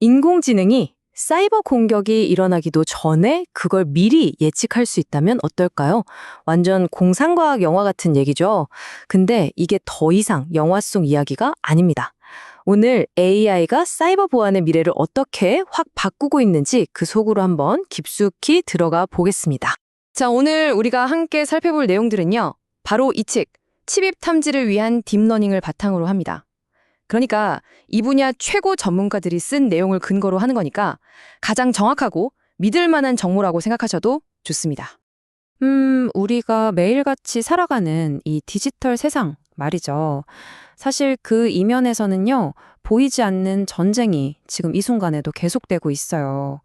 인공지능이 사이버 공격이 일어나기도 전에 그걸 미리 예측할 수 있다면 어떨까요? 완전 공상과학 영화 같은 얘기죠. 근데 이게 더 이상 영화 속 이야기가 아닙니다. 오늘 AI가 사이버 보안의 미래를 어떻게 확 바꾸고 있는지 그 속으로 한번 깊숙이 들어가 보겠습니다. 자, 오늘 우리가 함께 살펴볼 내용들은요. 바로 이 책, 침입 탐지를 위한 딥러닝을 바탕으로 합니다. 그러니까 이 분야 최고 전문가들이 쓴 내용을 근거로 하는 거니까 가장 정확하고 믿을 만한 정보라고 생각하셔도 좋습니다. 우리가 매일같이 살아가는 이 디지털 세상 말이죠. 사실 그 이면에서는요, 보이지 않는 전쟁이 지금 이 순간에도 계속되고 있어요.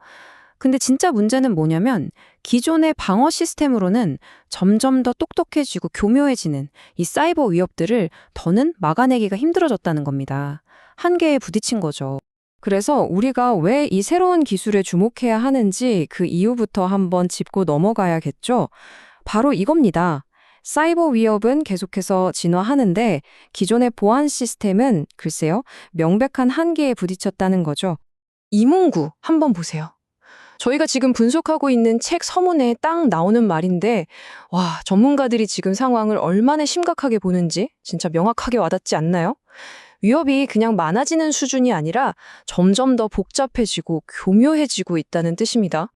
근데 진짜 문제는 뭐냐면 기존의 방어 시스템으로는 점점 더 똑똑해지고 교묘해지는 이 사이버 위협들을 더는 막아내기가 힘들어졌다는 겁니다. 한계에 부딪힌 거죠. 그래서 우리가 왜 이 새로운 기술에 주목해야 하는지 그 이유부터 한번 짚고 넘어가야겠죠. 바로 이겁니다. 사이버 위협은 계속해서 진화하는데 기존의 보안 시스템은 글쎄요, 명백한 한계에 부딪혔다는 거죠. 이문구 한번 보세요. 저희가 지금 분석하고 있는 책 서문에 딱 나오는 말인데, 와, 전문가들이 지금 상황을 얼마나 심각하게 보는지 진짜 명확하게 와닿지 않나요? 위협이 그냥 많아지는 수준이 아니라 점점 더 복잡해지고 교묘해지고 있다는 뜻입니다.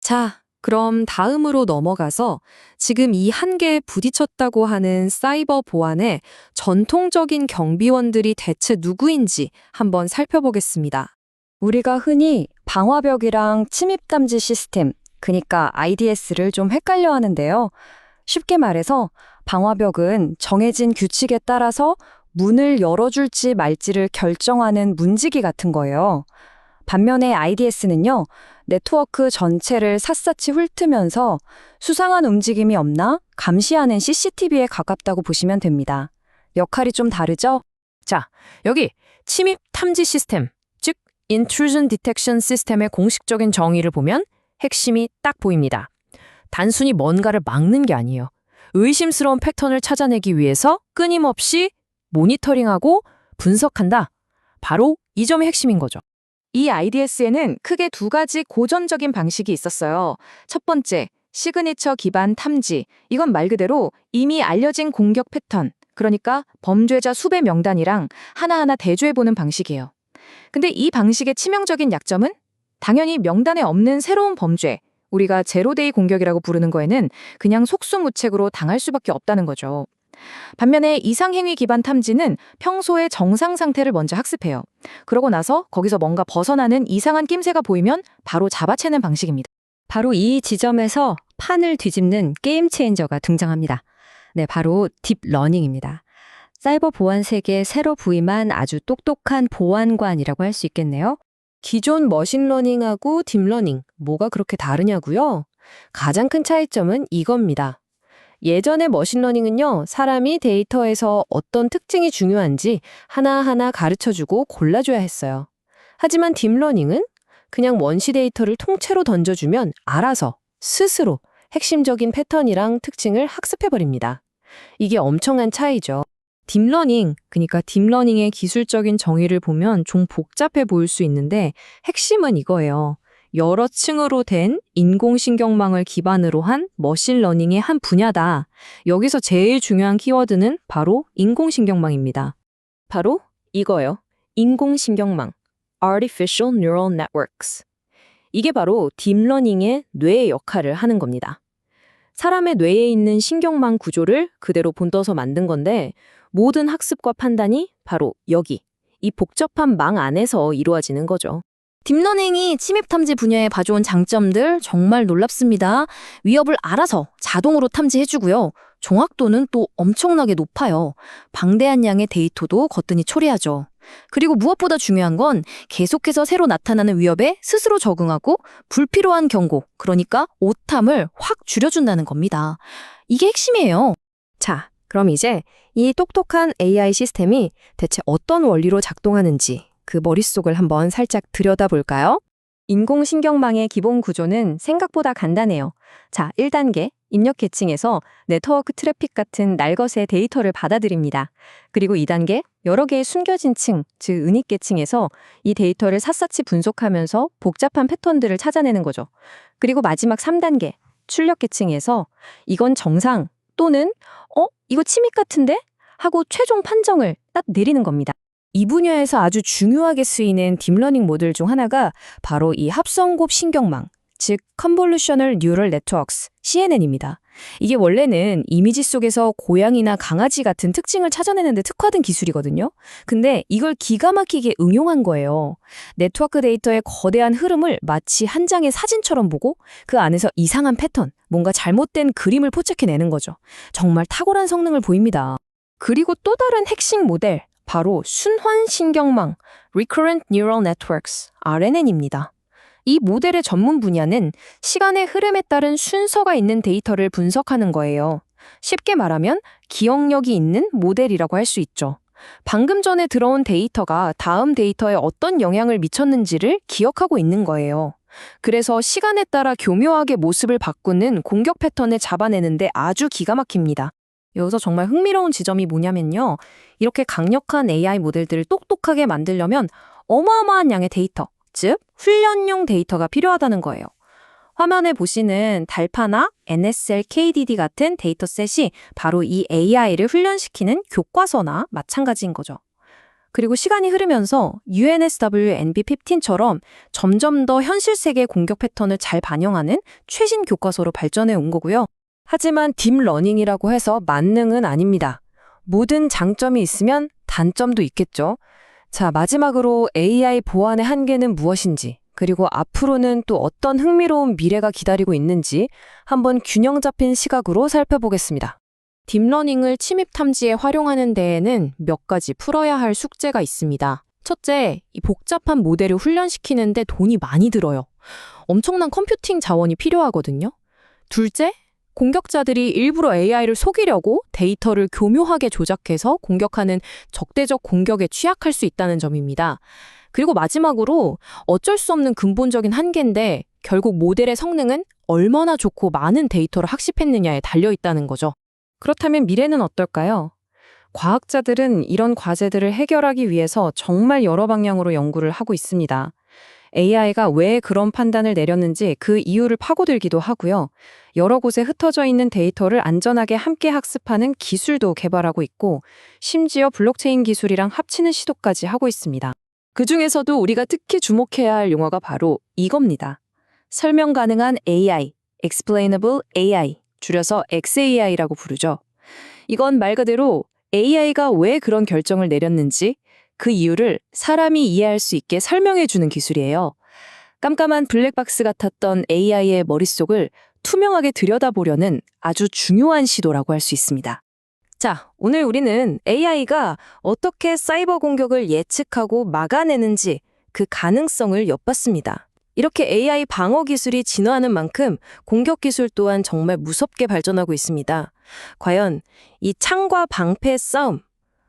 자, 그럼 다음으로 넘어가서 지금 이 한계에 부딪혔다고 하는 사이버 보안의 전통적인 경비원들이 대체 누구인지 한번 살펴보겠습니다. 우리가 흔히 방화벽이랑 침입탐지 시스템, 그러니까 IDS를 좀 헷갈려 하는데요. 쉽게 말해서 방화벽은 정해진 규칙에 따라서 문을 열어줄지 말지를 결정하는 문지기 같은 거예요. 반면에 IDS는요, 네트워크 전체를 샅샅이 훑으면서 수상한 움직임이 없나 감시하는 CCTV에 가깝다고 보시면 됩니다. 역할이 좀 다르죠? 자, 여기 침입 탐지 시스템, 즉 Intrusion Detection System의 공식적인 정의를 보면 핵심이 딱 보입니다. 단순히 뭔가를 막는 게 아니에요. 의심스러운 패턴을 찾아내기 위해서 끊임없이 모니터링하고 분석한다. 바로 이 점이 핵심인 거죠. 이 IDS에는 크게 두 가지 고전적인 방식이 있었어요. 첫 번째, 시그니처 기반 탐지. 이건 말 그대로 이미 알려진 공격 패턴, 그러니까 범죄자 수배 명단이랑 하나하나 대조해보는 방식이에요. 근데 이 방식의 치명적인 약점은 당연히 명단에 없는 새로운 범죄, 우리가 제로데이 공격이라고 부르는 거에는 그냥 속수무책으로 당할 수밖에 없다는 거죠. 반면에 이상행위 기반 탐지는 평소의 정상 상태를 먼저 학습해요. 그러고 나서 거기서 뭔가 벗어나는 이상한 낌새가 보이면 바로 잡아채는 방식입니다. 바로 이 지점에서 판을 뒤집는 게임 체인저가 등장합니다. 네, 바로 딥러닝입니다. 사이버 보안 세계에 새로 부임한 아주 똑똑한 보안관이라고 할 수 있겠네요. 기존 머신러닝하고 딥러닝, 뭐가 그렇게 다르냐고요? 가장 큰 차이점은 이겁니다. 예전의 머신러닝은요, 사람이 데이터에서 어떤 특징이 중요한지 하나하나 가르쳐주고 골라줘야 했어요. 하지만 딥러닝은 그냥 원시 데이터를 통째로 던져주면 알아서, 스스로 핵심적인 패턴이랑 특징을 학습해버립니다. 이게 엄청난 차이죠. 딥러닝, 그러니까 딥러닝의 기술적인 정의를 보면 좀 복잡해 보일 수 있는데 핵심은 이거예요. 여러 층으로 된 인공신경망을 기반으로 한 머신러닝의 한 분야다. 여기서 제일 중요한 키워드는 바로 인공신경망입니다. 바로 이거예요. 인공신경망, Artificial Neural Networks. 이게 바로 딥러닝의 뇌의 역할을 하는 겁니다. 사람의 뇌에 있는 신경망 구조를 그대로 본떠서 만든 건데 모든 학습과 판단이 바로 여기, 이 복잡한 망 안에서 이루어지는 거죠. 딥러닝이 침입탐지 분야에 가져온 장점들 정말 놀랍습니다. 위협을 알아서 자동으로 탐지해주고요. 정확도는 또 엄청나게 높아요. 방대한 양의 데이터도 거뜬히 처리하죠. 그리고 무엇보다 중요한 건 계속해서 새로 나타나는 위협에 스스로 적응하고 불필요한 경고, 그러니까 오탐을 확 줄여준다는 겁니다. 이게 핵심이에요. 자, 그럼 이제 이 똑똑한 AI 시스템이 대체 어떤 원리로 작동하는지 그 머릿속을 한번 살짝 들여다볼까요? 인공신경망의 기본 구조는 생각보다 간단해요. 자, 1단계, 입력 계층에서 네트워크 트래픽 같은 날것의 데이터를 받아들입니다. 그리고 2단계, 여러 개의 숨겨진 층, 즉 은닉 계층에서 이 데이터를 샅샅이 분석하면서 복잡한 패턴들을 찾아내는 거죠. 그리고 마지막 3단계, 출력 계층에서 이건 정상 또는 이거 침입 같은데? 하고 최종 판정을 딱 내리는 겁니다. 이 분야에서 아주 중요하게 쓰이는 딥러닝 모델 중 하나가 바로 이 합성곱 신경망, 즉 Convolutional Neural Networks, CNN입니다. 이게 원래는 이미지 속에서 고양이나 강아지 같은 특징을 찾아내는 데 특화된 기술이거든요. 근데 이걸 기가 막히게 응용한 거예요. 네트워크 데이터의 거대한 흐름을 마치 한 장의 사진처럼 보고 그 안에서 이상한 패턴, 뭔가 잘못된 그림을 포착해내는 거죠. 정말 탁월한 성능을 보입니다. 그리고 또 다른 핵심 모델, 바로 순환신경망, Recurrent Neural Networks, RNN입니다. 이 모델의 전문 분야는 시간의 흐름에 따른 순서가 있는 데이터를 분석하는 거예요. 쉽게 말하면 기억력이 있는 모델이라고 할 수 있죠. 방금 전에 들어온 데이터가 다음 데이터에 어떤 영향을 미쳤는지를 기억하고 있는 거예요. 그래서 시간에 따라 교묘하게 모습을 바꾸는 공격 패턴을 잡아내는데 아주 기가 막힙니다. 여기서 정말 흥미로운 지점이 뭐냐면요. 이렇게 강력한 AI 모델들을 똑똑하게 만들려면 어마어마한 양의 데이터, 즉 훈련용 데이터가 필요하다는 거예요. 화면에 보시는 달파나 NSL KDD 같은 데이터셋이 바로 이 AI를 훈련시키는 교과서나 마찬가지인 거죠. 그리고 시간이 흐르면서 UNSW NB15처럼 점점 더 현실 세계 공격 패턴을 잘 반영하는 최신 교과서로 발전해 온 거고요. 하지만 딥러닝이라고 해서 만능은 아닙니다. 모든 장점이 있으면 단점도 있겠죠. 자, 마지막으로 AI 보안의 한계는 무엇인지, 그리고 앞으로는 또 어떤 흥미로운 미래가 기다리고 있는지 한번 균형 잡힌 시각으로 살펴보겠습니다. 딥러닝을 침입 탐지에 활용하는 데에는 몇 가지 풀어야 할 숙제가 있습니다. 첫째, 이 복잡한 모델을 훈련시키는데 돈이 많이 들어요. 엄청난 컴퓨팅 자원이 필요하거든요. 둘째, 공격자들이 일부러 AI를 속이려고 데이터를 교묘하게 조작해서 공격하는 적대적 공격에 취약할 수 있다는 점입니다. 그리고 마지막으로 어쩔 수 없는 근본적인 한계인데 결국 모델의 성능은 얼마나 좋고 많은 데이터를 학습했느냐에 달려 있다는 거죠. 그렇다면 미래는 어떨까요? 과학자들은 이런 과제들을 해결하기 위해서 정말 여러 방향으로 연구를 하고 있습니다. AI가 왜 그런 판단을 내렸는지 그 이유를 파고들기도 하고요. 여러 곳에 흩어져 있는 데이터를 안전하게 함께 학습하는 기술도 개발하고 있고, 심지어 블록체인 기술이랑 합치는 시도까지 하고 있습니다. 그중에서도 우리가 특히 주목해야 할 용어가 바로 이겁니다. 설명 가능한 AI, Explainable AI, 줄여서 XAI라고 부르죠. 이건 말 그대로 AI가 왜 그런 결정을 내렸는지 그 이유를 사람이 이해할 수 있게 설명해주는 기술이에요. 깜깜한 블랙박스 같았던 AI의 머릿속을 투명하게 들여다보려는 아주 중요한 시도라고 할 수 있습니다. 자, 오늘 우리는 AI가 어떻게 사이버 공격을 예측하고 막아내는지 그 가능성을 엿봤습니다. 이렇게 AI 방어 기술이 진화하는 만큼 공격 기술 또한 정말 무섭게 발전하고 있습니다. 과연 이 창과 방패의 싸움,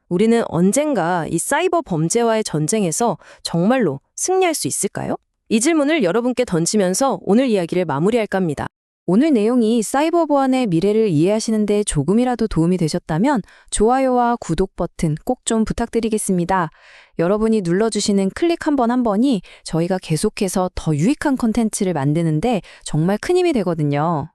우리는 언젠가 이 사이버 범죄와의 전쟁에서 정말로 승리할 수 있을까요? 이 질문을 여러분께 던지면서 오늘 이야기를 마무리할까 합니다. 오늘 내용이 사이버 보안의 미래를 이해하시는 데 조금이라도 도움이 되셨다면 좋아요와 구독 버튼 꼭 좀 부탁드리겠습니다. 여러분이 눌러주시는 클릭 한 번 한 번이 저희가 계속해서 더 유익한 콘텐츠를 만드는데 정말 큰 힘이 되거든요.